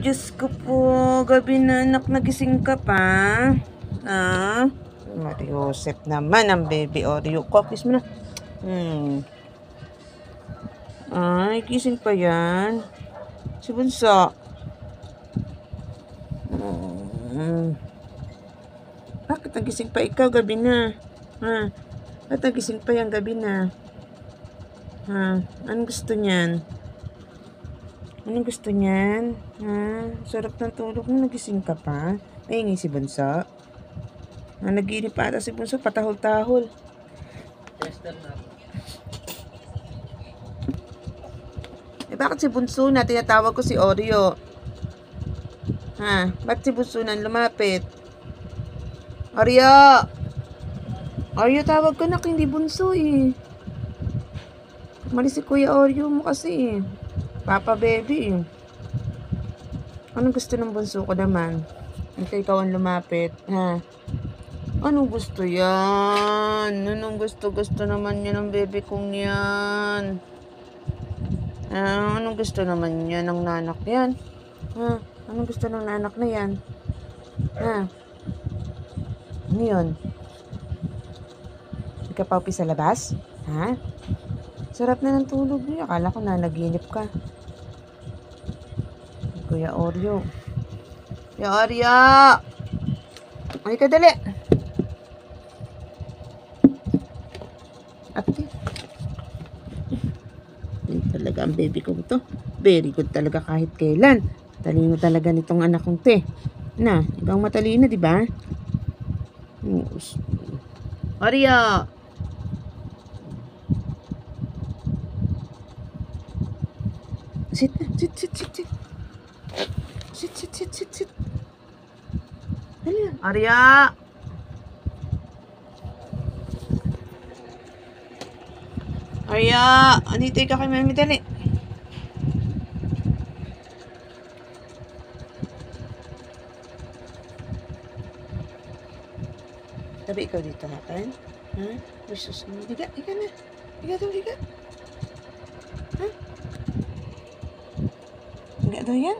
Diyos ko po. Gabi na, anak, nagising ka pa? Ah? Mariosep naman ang baby Oreo ko. Kiss mo na. Ay, gising pa yan. Si Bunso. Bakit nagising pa ikaw? Gabi na. Ha? Bakit nagising pa yan? Gabi na. Ha? Anong gusto niyan? Anong gusto niyan? Ha? Sarap ng tulog mo. Nagising ka pa? Nahingi si Bunso. Naginip pa ata si Bunso. Patahol-tahol. Tester na. Bakit si Bunso na? Tinatawag ko si Oreo. Ha? Bakit si Bunso na lumapit? Oreo! Oreo, tawag ko na. Hindi Bunso eh. Malis si Kuya Oreo mo kasi eh. Papa baby eh. Anong gusto ng Bunso ko naman? Ito ikaw ang lumapit. Ha? Anong gusto yan? Anong gusto naman yan ng baby kong yan? Anong gusto naman yan ng nanak yan? Ha? Anong gusto ng nanak na yan? Ha? Ano yun? Hindi ka pa upi sa labas? Ha? Sarap na ng tulog niya. Akala ko nanaginip ka. Kuya Oreo. Kuya Oreo! Ay ka dali! Ate. Talaga ang baby ko to. Very good talaga kahit kailan. Talino talaga nitong anak kong te. Na, ibang matalino, di ba? Oreo! Sit na, sit. Sit. Dali na. Oreo! Oreo! Andito ka kay Mami, dali. Tabi ikaw dito, hapan? Ha? Versus mo. Higa na. Higa daw. Ha? Higa daw yan?